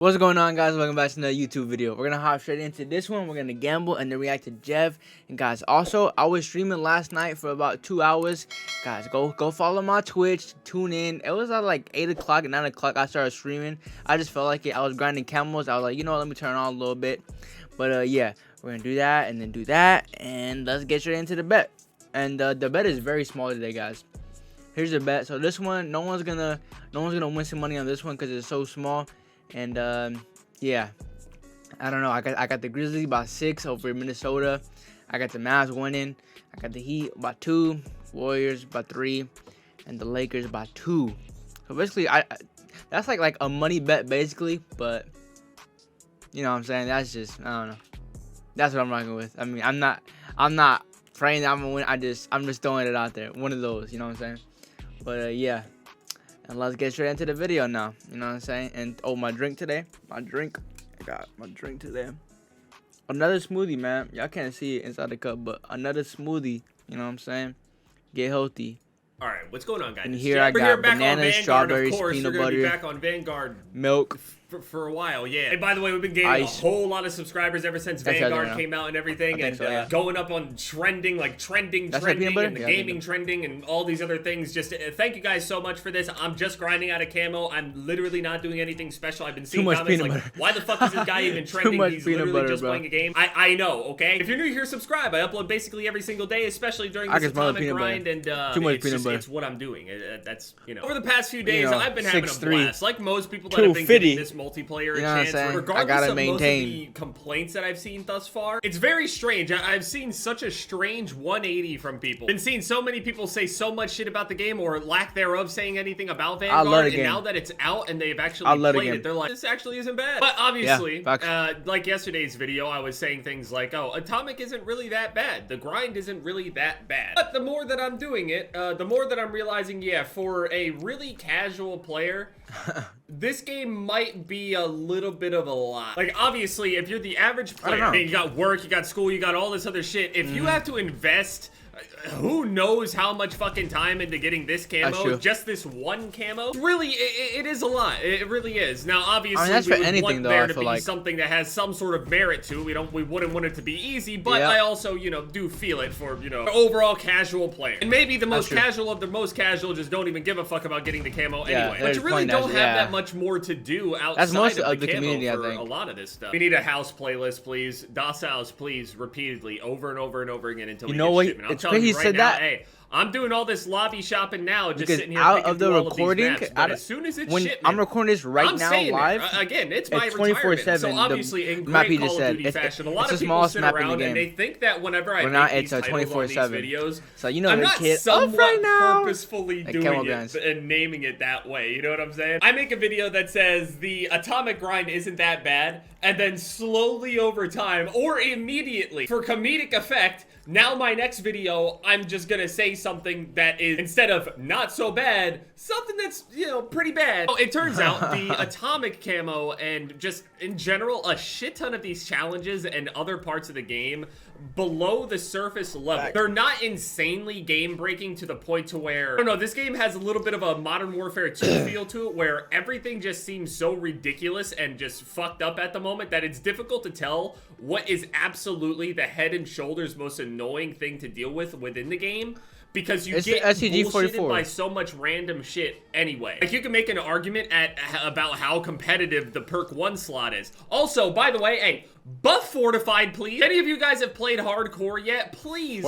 What's going on, guys? Welcome back to another YouTube video. We're gonna hop straight into this one. We're gonna gamble and then react to JEV. And guys, also I was streaming last night for about 2 hours. Guys, go follow my Twitch. Tune in. It was at like 8 o'clock, 9 o'clock. I started streaming. I just felt like it. I was grinding camels. I was like, you know what? Let me turn on a little bit. But yeah, we're gonna do that and then do that, and let's get straight into the bet. And the bet is very small today, guys. Here's the bet. So this one, no one's gonna win some money on this one because it's so small. And yeah, I don't know. I got the Grizzlies by 6 over Minnesota. I got the Mavs winning. I got the Heat by 2, Warriors by 3, and the Lakers by 2. So basically, that's like a money bet basically. But you know what I'm saying? That's just, I don't know. That's what I'm rocking with. I mean, I'm not praying that I'm gonna win. I'm just throwing it out there. One of those. You know what I'm saying? But yeah. And let's get straight into the video now. You know what I'm saying? And oh, my drink today. I got my drink today. Another smoothie, man. Y'all can't see it inside the cup, but another smoothie. You know what I'm saying? Get healthy. All right, what's going on, guys? And here I got bananas, strawberries, peanut butter, be back on Vanguard, milk. For a while, yeah. And by the way, we've been gaining a whole lot of subscribers ever since Vanguard came out and everything, and so, yeah. Going up on trending, and the gaming trending, and all these other things. Just thank you guys so much for this. I'm just grinding out of camo. I'm literally not doing anything special. I've been seeing comments like, why the fuck is this guy even trending? He's literally just playing a game. I know, okay? If you're new here, subscribe. I upload basically every single day, especially during this atomic grind, and it's what I'm doing. That's, you know. Over the past few days, I've been having a blast. Like most people that have been giving this multiplayer chance, regardless of most of the complaints that I've seen thus far. It's very strange. I've seen such a strange 180 from people. Been seeing so many people say so much shit about the game, or lack thereof saying anything about Vanguard, and now that it's out and they've actually played it, they're like, this actually isn't bad. But obviously, like yesterday's video, I was saying things like, oh, Atomic isn't really that bad. The grind isn't really that bad. But the more that I'm doing it, the more that I'm realizing, yeah, for a really casual player, this game might be a little bit of a lot. Like, obviously, if you're the average player, you got work, you got school, you got all this other shit, if you have to invest who knows how much fucking time into getting this camo, just this one camo, really, it is a lot. It really is. Now, obviously, we would want there to be something that has some sort of merit to it. We wouldn't want it to be easy, but I also, you know, do feel it for, you know, overall casual player. And maybe the most casual of the most casual just don't even give a fuck about getting the camo anyway. But you really don't have that much more to do outside of the community, for a lot of this stuff. We need a house playlist, please. DOS house, please, repeatedly, over and over and over again until we get shipment. I'm telling you right now, hey, I'm doing all this lobby shopping now, just sitting here out of the recording. But as soon as it's shipment, I'm recording this right now live. Again, it's my retirement. So obviously, in great Call of Duty fashion, a lot of people sit around and they think that whenever I make these titles on these videos, so you know, I'm not somewhat purposefully doing it and naming it that way. You know what I'm saying? I make a video that says the atomic grind isn't that bad, and then slowly over time, or immediately, for comedic effect, now my next video, I'm just gonna say something that is, instead of not so bad, something that's, you know, pretty bad. Oh, it turns out the atomic camo and just in general, a shit ton of these challenges and other parts of the game below the surface level. They're not insanely game breaking to the point to where, I don't know, this game has a little bit of a Modern Warfare 2 feel to it, where everything just seems so ridiculous and just fucked up at the moment that it's difficult to tell what is absolutely the head and shoulders most annoying thing to deal with within the game. Because you get bullshitted by so much random shit anyway. Like, you can make an argument about how competitive the perk 1 slot is. Also, by the way, hey, buff Fortified, please. If any of you guys have played hardcore yet, please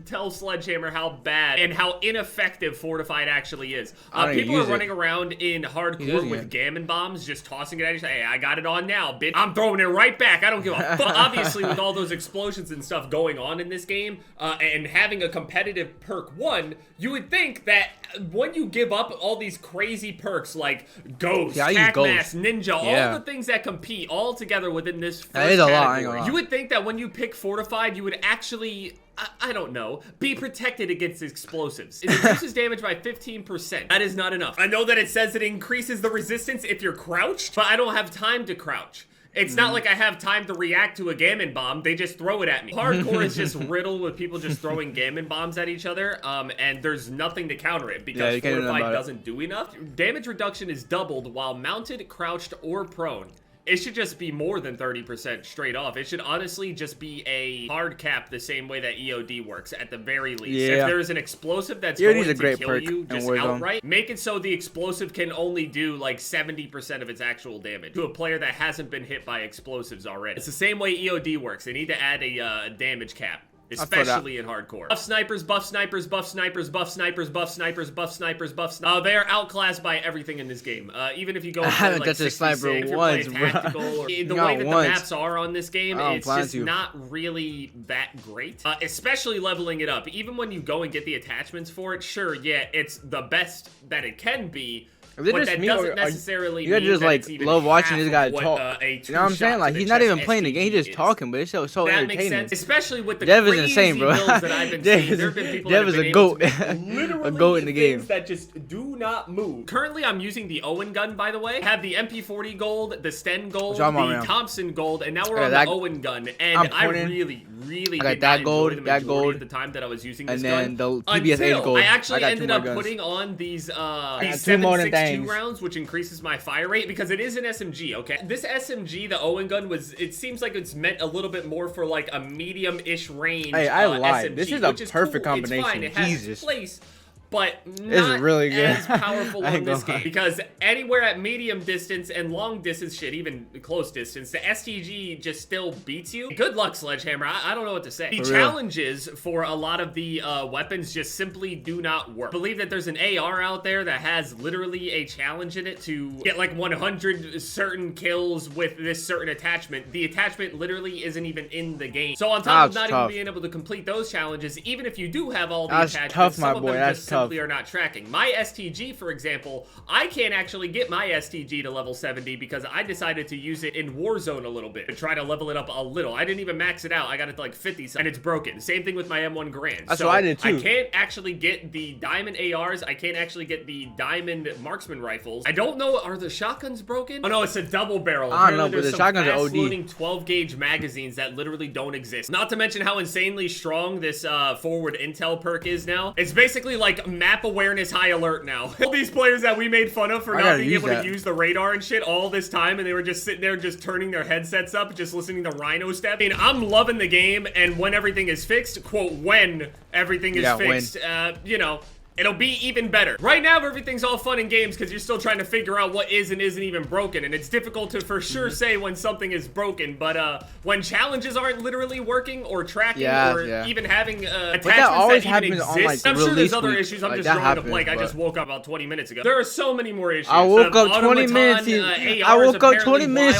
tell Sledgehammer how bad and how ineffective Fortified actually is. People are running around in hardcore with gammon bombs, just tossing it at you. Hey, I got it on now, bitch. I'm throwing it right back. I don't give a fuck. Obviously, with all those explosions and stuff going on in this game, and having a competitive perk 1, you would think that when you give up all these crazy perks like Ghost, Hackmass, Ninja, all the things that compete all together within this first category, you would think that when you pick Fortified, you would actually, I don't know, be protected against explosives. It reduces damage by 15%. That is not enough. I know that it says it increases the resistance if you're crouched, but I don't have time to crouch. It's not like I have time to react to a gammon bomb. They just throw it at me. Hardcore is just riddled with people just throwing gammon bombs at each other, and there's nothing to counter it because Fortified doesn't do enough. Damage reduction is doubled while mounted, crouched, or prone. It should just be more than 30% straight off. It should honestly just be a hard cap the same way that EOD works at the very least. Yeah. If there's an explosive that's going to kill you just outright, make it so the explosive can only do like 70% of its actual damage to a player that hasn't been hit by explosives already. It's the same way EOD works. They need to add a damage cap. Especially in hardcore. Buff snipers, buff snipers, buff snipers, buff snipers, buff snipers, buff snipers, buff snipers. They are outclassed by everything in this game. Even if you go like 66, if you're playing tactical, or the way that the maps are on this game, it's just not really that great. Especially leveling it up. Even when you go and get the attachments for it, sure, yeah, it's the best that it can be. But that doesn't necessarily mean just that like it's even love watching this guy what, talk. You know what I'm saying? Like he's not even playing the game; he's just talking. But it's so that entertaining. Makes sense, especially with the JEV crazy is insane, bro. builds that I've been seeing. There have been people that have been able to make a goat in the game that just do not move. Currently, I'm using the Owen gun, by the way. I have the MP40 gold, the Sten gold, the Thompson gold, and now we're on the Owen gun. And I really did not enjoy the majority of the time that I was using this gun. And then the PBS gold. I actually ended up putting on these 7.62 rounds, which increases my fire rate because it is an SMG, okay? This SMG, the Owen gun, it seems like it's meant a little bit more for like a medium-ish range I lied. SMG, this is a perfect cool. combination. It's fine. It has Jesus. its place, but not it's really good. as powerful on this game. Because anywhere at medium distance and long distance, shit, even close distance, the STG just still beats you. Good luck, Sledgehammer. I don't know what to say. The challenges for a lot of the weapons just simply do not work. I believe that there's an AR out there that has literally a challenge in it to get like 100 certain kills with this certain attachment. The attachment literally isn't even in the game. So on top of not even being able to complete those challenges, even if you do have all the attachments, some of them just simply are not tracking. My STG, for example, I can't actually get my STG to level 70 because I decided to use it in Warzone a little bit to try to level it up a little. I didn't even max it out. I got it to like 50 and it's broken. Same thing with my M1 Garand. That's what I did too. I can't actually get the diamond ARs. I can't actually get the diamond marksman rifles. I don't know, are the shotguns broken? Oh no, it's a double barrel. I don't know, but the shotguns are OD. Loading 12 gauge magazines that literally don't exist. Not to mention how insanely strong this forward intel perk is now. It's basically like map awareness high alert now. All these players that we made fun of for not being able to use the radar and shit all this time, and they were just sitting there just turning their headsets up, just listening to Rhino Step. I mean, I'm loving the game, and when everything is fixed, quote, when everything is fixed, you know, it'll be even better. Right now, everything's all fun and games because you're still trying to figure out what is and isn't even broken, and it's difficult to for sure say when something is broken, but when challenges aren't literally working or tracking or even having attachments that even exist, I'm sure there's other issues. I'm just drawing a blank. I just woke up about 20 minutes ago. There are so many more issues. I woke up 20 minutes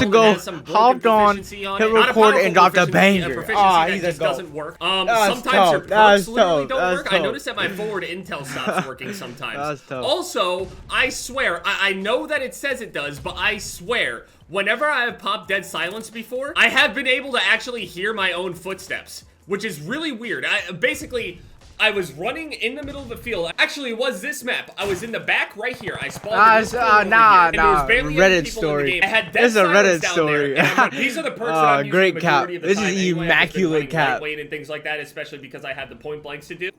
ago, hopped on, hit record, and dropped a banger. That just doesn't work. Sometimes your perks literally don't work. I noticed that my forward intel stops working sometimes. Also, I swear, I know that it says it does, but I swear, whenever I have popped dead silence before, I have been able to actually hear my own footsteps, which is really weird. I was running in the middle of the field. Actually, it was this map. I was in the back right here. I spawned in this corner over here, and there was barely any people in the game. I had dead silence down there, and like, these are the perks that I'm using the majority of the time. This is immaculate cap. Lightweight and things like that, especially because I had the point blanks to do.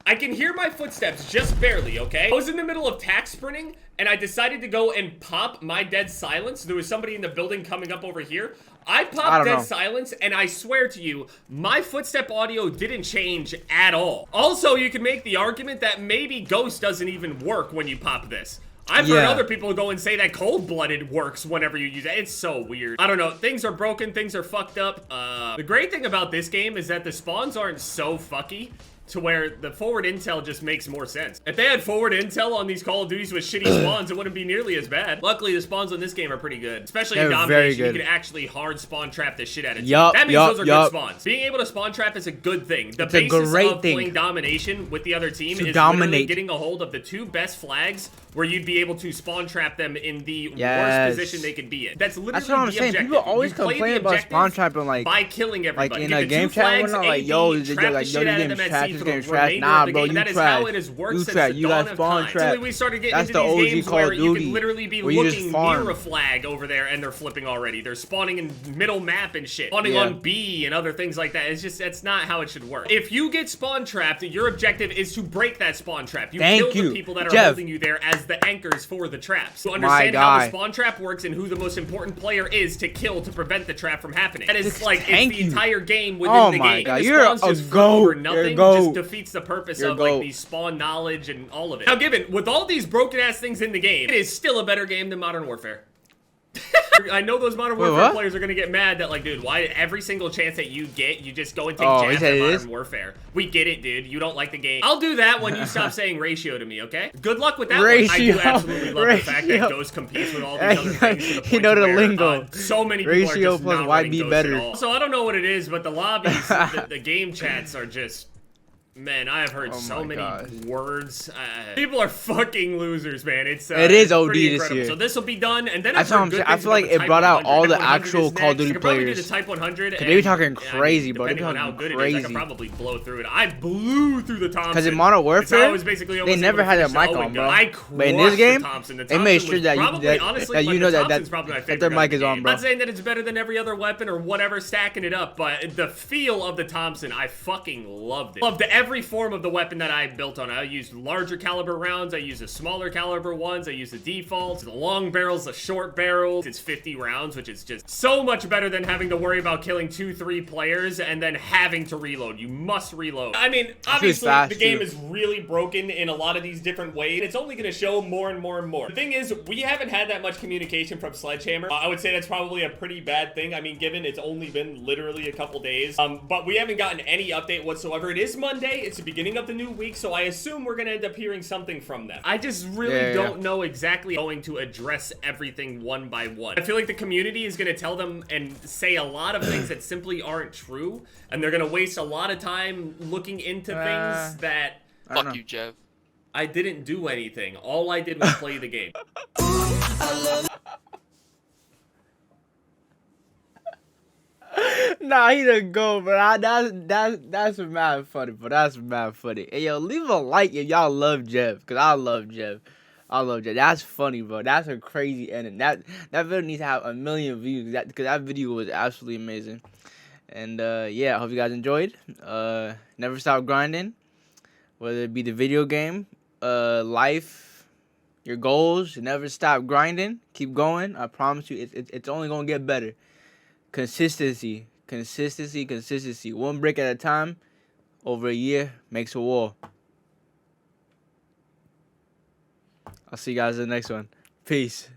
I can hear my footsteps just barely, okay? I was in the middle of tack sprinting, and I decided to go and pop my dead silence. There was somebody in the building coming up over here. I popped dead silence, and I swear to you, my footstep audio didn't change at all. Also, you can make the argument that maybe Ghost doesn't even work when you pop this. I've heard other people go and say that cold-blooded works whenever you use it. It's so weird. I don't know. Things are broken. Things are fucked up. The great thing about this game is that the spawns aren't so fucky to where the forward intel just makes more sense. If they had forward intel on these Call of Duties with shitty spawns, it wouldn't be nearly as bad. Luckily, the spawns on this game are pretty good. Especially in Domination, you can actually hard spawn trap the shit out of you. That means those are good spawns. Being able to spawn trap is a good thing. The basis of playing Domination with the other team is literally getting a hold of the two best flags where you'd be able to spawn trap them in the worst position they could be in. That's literally what I'm saying. objective. People always complain about spawn trapping like by killing everybody. Like in a game chat, like yo, this game's trash, this game's trash. Nah, bro, you trash. You trash. You got spawn trap. We started getting into these games where you could literally be looking near a flag over there and they're flipping already. They're spawning in middle map and shit. Spawning on B and other things like that. It's just, that's not how it should work. If you get spawn trapped, your objective is to break that spawn trap. You kill the people that are holding you there as the anchors for the traps. So understand how the spawn trap works and who the most important player is to kill to prevent the trap from happening. That is like, it's the entire game within the game. God, you're a goat. Nothing just defeats the purpose of like the spawn knowledge and all of it. Now given, with all these broken ass things in the game, it is still a better game than Modern Warfare. I know those Modern Warfare players are gonna get mad that like, dude, why every single chance that you get, you just go and take jabs at Modern Warfare. We get it, dude. You don't like the game. I'll do that when you stop saying ratio to me, okay? Good luck with that one. I do absolutely love the fact that Ghost competes with all these other things. You know the lingo. So many people are just not running Ghost at all. So I don't know what it is, but the lobbies, the game chats are just... Man, I have heard so many words. People are fucking losers, man. It is OD this year. So this will be done, and then I feel like it brought out all the actual Call of Duty players. Do the Type 100. They be talking crazy, bro. Depending on how good it is, I could probably blow through it. I blew through the Thompson. Because in Modern Warfare, they never had their mic on, bro. But in this game, they made sure that you know that their mic is on, bro. I'm not saying that it's better than every other weapon or whatever, stacking it up, but the feel of the Thompson, I fucking loved it. Loved every form of the weapon that I built on. I used larger caliber rounds, I used the smaller caliber ones, I used the defaults, the long barrels, the short barrels. It's 50 rounds, which is just so much better than having to worry about killing 2-3 players and then having to reload. You must reload. I mean, obviously the game is really broken in a lot of these different ways. It's only going to show more and more and more. The thing is, we haven't had that much communication from Sledgehammer. I would say that's probably a pretty bad thing. I mean, given it's only been literally a couple days, but we haven't gotten any update whatsoever. It is Monday. It's the beginning of the new week, so I assume we're gonna end up hearing something from them. I just really don't know exactly going to address everything one by one. I feel like the community is gonna tell them and say a lot of things that simply aren't true, and they're gonna waste a lot of time looking into things that... Fuck you, Jev. I didn't do anything. All I did was play the game. Nah, he didn't go, bro. That's mad funny, bro. That's mad funny. Hey, yo, leave a like if y'all love JEV, because I love JEV. I love JEV. That's funny, bro. That's a crazy ending. That video needs to have 1 million views, because that video was absolutely amazing. And, yeah, I hope you guys enjoyed. Never stop grinding, whether it be the video game, life, your goals. Never stop grinding. Keep going. I promise you, it's only going to get better. Consistency. One brick at a time, over a year, makes a wall. I'll see you guys in the next one. Peace.